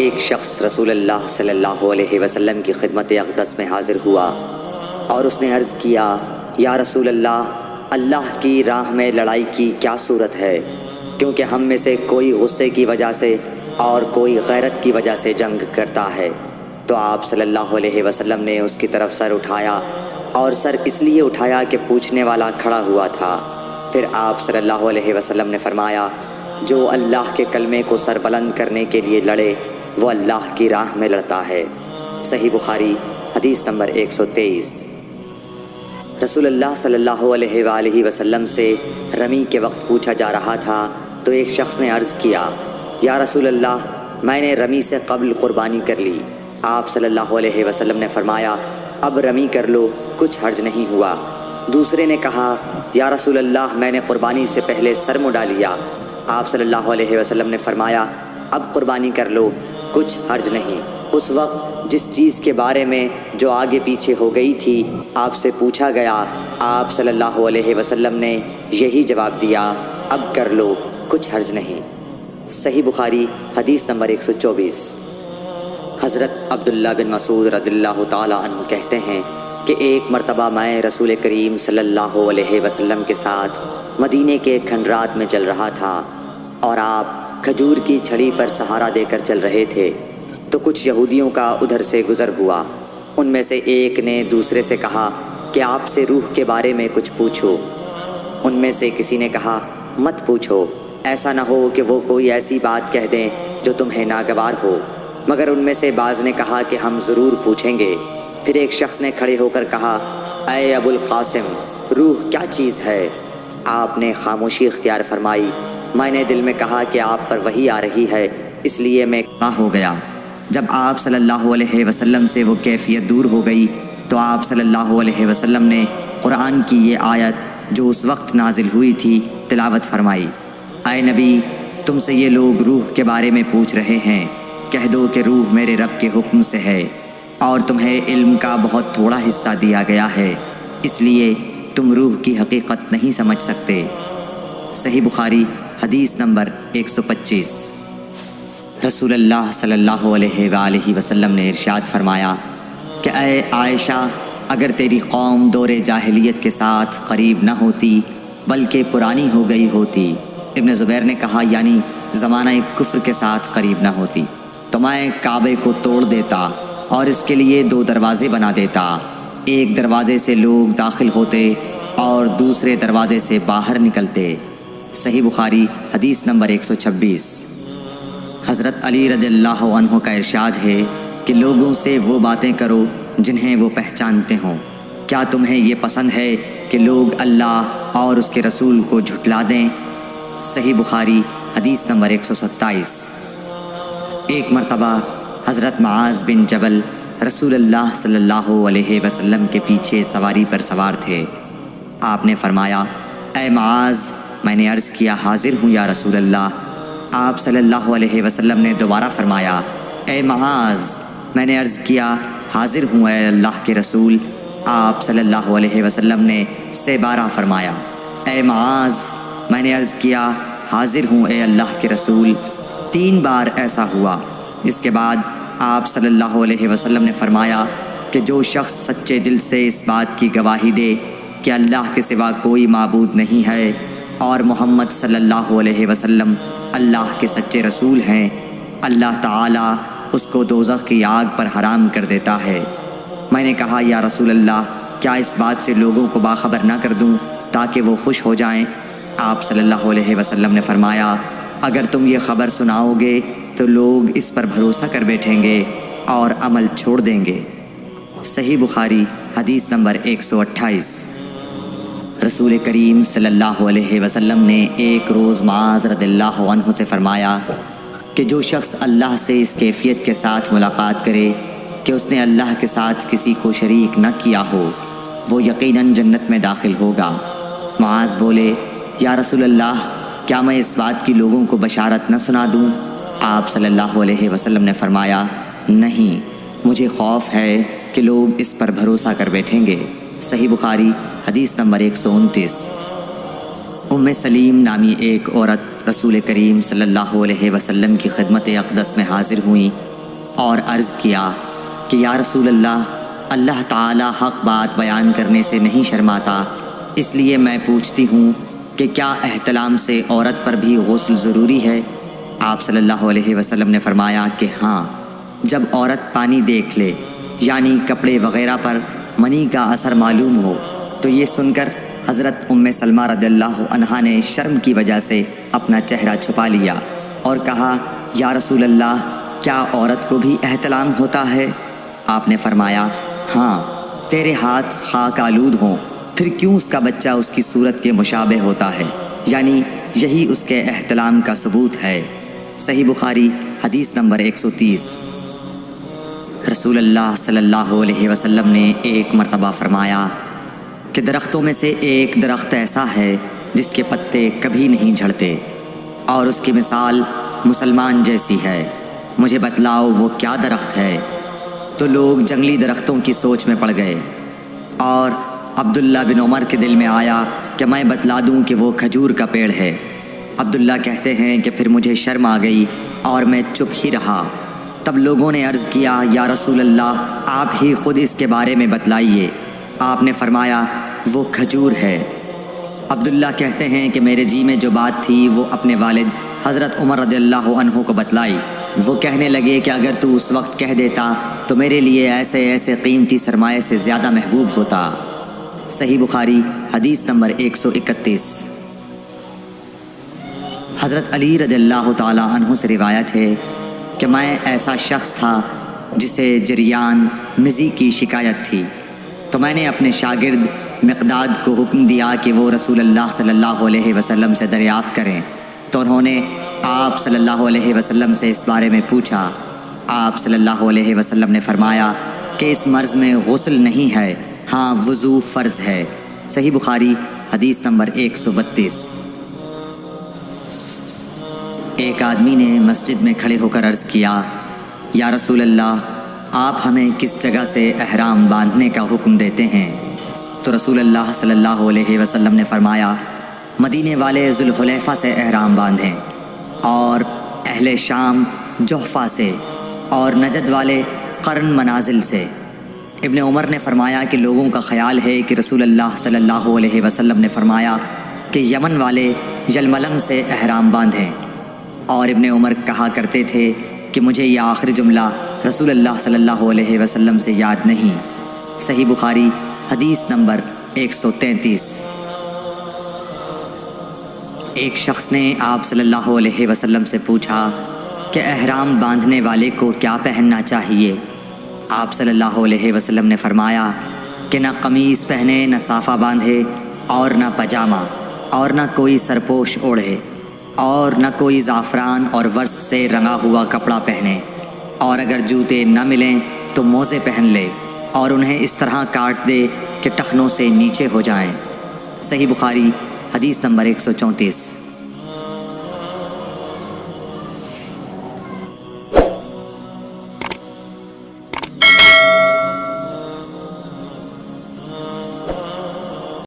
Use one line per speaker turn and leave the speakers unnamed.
ایک شخص رسول اللہ صلی اللہ علیہ وسلم کی خدمت اقدس میں حاضر ہوا اور اس نے عرض کیا، یا رسول اللہ، اللہ کی راہ میں لڑائی کی کیا صورت ہے؟ کیونکہ ہم میں سے کوئی غصے کی وجہ سے اور کوئی غیرت کی وجہ سے جنگ کرتا ہے۔ تو آپ صلی اللہ علیہ وسلم نے اس کی طرف سر اٹھایا، اور سر اس لیے اٹھایا کہ پوچھنے والا کھڑا ہوا تھا۔ پھر آپ صلی اللہ علیہ وسلم نے فرمایا، جو اللہ کے کلمے کو سر بلند کرنے کے لیے لڑے وہ اللہ کی راہ میں لڑتا ہے۔ صحیح بخاری حدیث نمبر 123۔ رسول اللہ صلی اللہ علیہ وآلہ وسلم سے رمی کے وقت پوچھا جا رہا تھا تو ایک شخص نے عرض کیا، یا رسول اللہ، میں نے رمی سے قبل قربانی کر لی۔ آپ صلی اللہ علیہ وسلم نے فرمایا، اب رمی کر لو، کچھ حرج نہیں ہوا۔ دوسرے نے کہا، یا رسول اللہ، میں نے قربانی سے پہلے سر مڈا لیا۔ آپ صلی اللہ علیہ وسلم نے فرمایا، اب قربانی کر لو، کچھ حرج نہیں۔ اس وقت جس چیز کے بارے میں جو آگے پیچھے ہو گئی تھی آپ سے پوچھا گیا، آپ صلی اللہ علیہ وسلم نے یہی جواب دیا، اب کر لو، کچھ حرج نہیں۔ صحیح بخاری حدیث نمبر 124۔ حضرت عبداللہ بن مسعود رضی اللہ تعالی عنہ کہتے ہیں کہ ایک مرتبہ میں رسول کریم صلی اللہ علیہ وسلم کے ساتھ مدینے کے کھنڈرات میں چل رہا تھا اور آپ کھجور کی چھڑی پر سہارا دے کر چل رہے تھے، تو کچھ یہودیوں کا ادھر سے گزر ہوا۔ ان میں سے ایک نے دوسرے سے کہا کہ آپ سے روح کے بارے میں کچھ پوچھو۔ ان میں سے کسی نے کہا، مت پوچھو، ایسا نہ ہو کہ وہ کوئی ایسی بات کہہ دیں جو تمہیں ناگوار ہو۔ مگر ان میں سے بعض نے کہا کہ ہم ضرور پوچھیں گے۔ پھر ایک شخص نے کھڑے ہو کر کہا، اے ابو القاسم، روح کیا چیز ہے؟ آپ نے خاموشی اختیار فرمائی۔ میں نے دل میں کہا کہ آپ پر وحی آ رہی ہے، اس لیے میں کھڑا ہو گیا۔ جب آپ صلی اللہ علیہ وسلم سے وہ کیفیت دور ہو گئی تو آپ صلی اللہ علیہ وسلم نے قرآن کی یہ آیت جو اس وقت نازل ہوئی تھی تلاوت فرمائی، اے نبی، تم سے یہ لوگ روح کے بارے میں پوچھ رہے ہیں، کہہ دو کہ روح میرے رب کے حکم سے ہے، اور تمہیں علم کا بہت تھوڑا حصہ دیا گیا ہے، اس لیے تم روح کی حقیقت نہیں سمجھ سکتے۔ صحیح بخاری حدیث نمبر 125۔ رسول اللہ صلی اللہ علیہ وآلہ وسلم نے ارشاد فرمایا کہ اے عائشہ، اگر تیری قوم دور جاہلیت کے ساتھ قریب نہ ہوتی بلکہ پرانی ہو گئی ہوتی، ابن زبیر نے کہا یعنی زمانہ کفر کے ساتھ قریب نہ ہوتی، تو میں کعبے کو توڑ دیتا اور اس کے لیے 2 دروازے بنا دیتا، ایک دروازے سے لوگ داخل ہوتے اور دوسرے دروازے سے باہر نکلتے۔ صحیح بخاری حدیث نمبر 126۔ حضرت علی رضی اللہ عنہ کا ارشاد ہے کہ لوگوں سے وہ باتیں کرو جنہیں وہ پہچانتے ہوں۔ کیا تمہیں یہ پسند ہے کہ لوگ اللہ اور اس کے رسول کو جھٹلا دیں؟ صحیح بخاری حدیث نمبر 127۔ ایک مرتبہ حضرت معاذ بن جبل رسول اللہ صلی اللہ علیہ وسلم کے پیچھے سواری پر سوار تھے۔ آپ نے فرمایا، اے معاذ، میں نے عرض کیا، حاضر ہوں یا رسول اللہ۔ آپ صلی اللہ علیہ وسلم نے دوبارہ فرمایا، اے معاذ، میں نے عرض کیا، حاضر ہوں اے اللہ کے رسول۔ آپ صلی اللہ علیہ وسلم نے 12 فرمایا، اے معاذ، میں نے عرض کیا، حاضر ہوں اے اللہ کے رسول۔ 3 بار ایسا ہوا۔ اس کے بعد آپ صلی اللہ علیہ وسلم نے فرمایا کہ جو شخص سچے دل سے اس بات کی گواہی دے کہ اللہ کے سوا کوئی معبود نہیں ہے اور محمد صلی اللہ علیہ وسلم اللہ کے سچے رسول ہیں، اللہ تعالیٰ اس کو دوزخ کی آگ پر حرام کر دیتا ہے۔ میں نے کہا، یا رسول اللہ، کیا اس بات سے لوگوں کو باخبر نہ کر دوں تاکہ وہ خوش ہو جائیں؟ آپ صلی اللہ علیہ وسلم نے فرمایا، اگر تم یہ خبر سناؤ گے تو لوگ اس پر بھروسہ کر بیٹھیں گے اور عمل چھوڑ دیں گے۔ صحیح بخاری حدیث نمبر 128۔ رسول کریم صلی اللہ علیہ وسلم نے ایک روز معاذ رضی اللہ عنہ سے فرمایا کہ جو شخص اللہ سے اس کیفیت کے ساتھ ملاقات کرے کہ اس نے اللہ کے ساتھ کسی کو شریک نہ کیا ہو، وہ یقیناً جنت میں داخل ہوگا۔ معاذ بولے، یا رسول اللہ، کیا میں اس بات کی لوگوں کو بشارت نہ سنا دوں؟ آپ صلی اللہ علیہ وسلم نے فرمایا، نہیں، مجھے خوف ہے کہ لوگ اس پر بھروسہ کر بیٹھیں گے۔ صحیح بخاری حدیث نمبر 129۔ ام سلیم نامی ایک عورت رسول کریم صلی اللہ علیہ وسلم کی خدمت اقدس میں حاضر ہوئیں اور عرض کیا کہ یا رسول اللہ تعالی حق بات بیان کرنے سے نہیں شرماتا، اس لیے میں پوچھتی ہوں کہ کیا احتلام سے عورت پر بھی غسل ضروری ہے؟ آپ صلی اللہ علیہ وسلم نے فرمایا کہ ہاں، جب عورت پانی دیکھ لے یعنی کپڑے وغیرہ پر منی کا اثر معلوم ہو۔ تو یہ سن کر حضرت ام سلمہ رضی اللہ عنہا نے شرم کی وجہ سے اپنا چہرہ چھپا لیا اور کہا یا رسول اللہ، کیا عورت کو بھی احتلام ہوتا ہے؟ آپ نے فرمایا ہاں، تیرے ہاتھ خاک آلود ہوں، پھر کیوں اس کا بچہ اس کی صورت کے مشابہ ہوتا ہے؟ یعنی یہی اس کے احتلام کا ثبوت ہے۔ صحیح بخاری حدیث نمبر 130۔ رسول اللہ صلی اللہ علیہ وسلم نے ایک مرتبہ فرمایا کہ درختوں میں سے ایک درخت ایسا ہے جس کے پتے کبھی نہیں جھڑتے، اور اس کی مثال مسلمان جیسی ہے، مجھے بتلاؤ وہ کیا درخت ہے؟ تو لوگ جنگلی درختوں کی سوچ میں پڑ گئے، اور عبداللہ بن عمر کے دل میں آیا کہ میں بتلا دوں کہ وہ کھجور کا پیڑ ہے۔ عبداللہ کہتے ہیں کہ پھر مجھے شرم آ گئی اور میں چپ ہی رہا۔ تب لوگوں نے عرض کیا یا رسول اللہ، آپ ہی خود اس کے بارے میں بتلائیے۔ آپ نے فرمایا وہ کھجور ہے۔ عبداللہ کہتے ہیں کہ میرے جی میں جو بات تھی وہ اپنے والد حضرت عمر رضی اللہ عنہ کو بتلائی۔ وہ کہنے لگے کہ اگر تو اس وقت کہہ دیتا تو میرے لیے ایسے قیمتی سرمایے سے زیادہ محبوب ہوتا۔ صحیح بخاری حدیث نمبر 131۔ حضرت علی رضی اللہ تعالی عنہ سے روایت ہے کہ میں ایسا شخص تھا جسے جریان مزی کی شکایت تھی، تو میں نے اپنے شاگرد مقداد کو حکم دیا کہ وہ رسول اللہ صلی اللہ علیہ وسلم سے دریافت کریں، تو انہوں نے آپ صلی اللہ علیہ وسلم سے اس بارے میں پوچھا۔ آپ صلی اللہ علیہ وسلم نے فرمایا کہ اس مرض میں غسل نہیں ہے، ہاں وضو فرض ہے۔ صحیح بخاری حدیث نمبر 132۔ ایک آدمی نے مسجد میں کھڑے ہو کر عرض کیا یا رسول اللہ، آپ ہمیں کس جگہ سے احرام باندھنے کا حکم دیتے ہیں؟ تو رسول اللہ صلی اللہ علیہ وسلم نے فرمایا مدینے والے ذوالحلیفہ سے احرام باندھیں، اور اہل شام جحفہ سے، اور نجد والے قرن منازل سے۔ ابن عمر نے فرمایا کہ لوگوں کا خیال ہے کہ رسول اللہ صلی اللہ علیہ وسلم نے فرمایا کہ یمن والے یلملم سے احرام باندھیں، اور ابن عمر کہا کرتے تھے کہ مجھے یہ آخری جملہ رسول اللہ صلی اللہ علیہ وسلم سے یاد نہیں۔ صحیح بخاری حدیث نمبر 133۔ ایک شخص نے آپ صلی اللہ علیہ وسلم سے پوچھا کہ احرام باندھنے والے کو کیا پہننا چاہیے؟ آپ صلی اللہ علیہ وسلم نے فرمایا کہ نہ قمیص پہنے، نہ صافہ باندھے، اور نہ پاجامہ، اور نہ کوئی سرپوش اوڑھے، اور نہ کوئی زعفران اور ورس سے رنگا ہوا کپڑا پہنے، اور اگر جوتے نہ ملیں تو موزے پہن لے، اور انہیں اس طرح کاٹ دے کہ ٹخنوں سے نیچے ہو جائیں۔ صحیح بخاری حدیث نمبر 134۔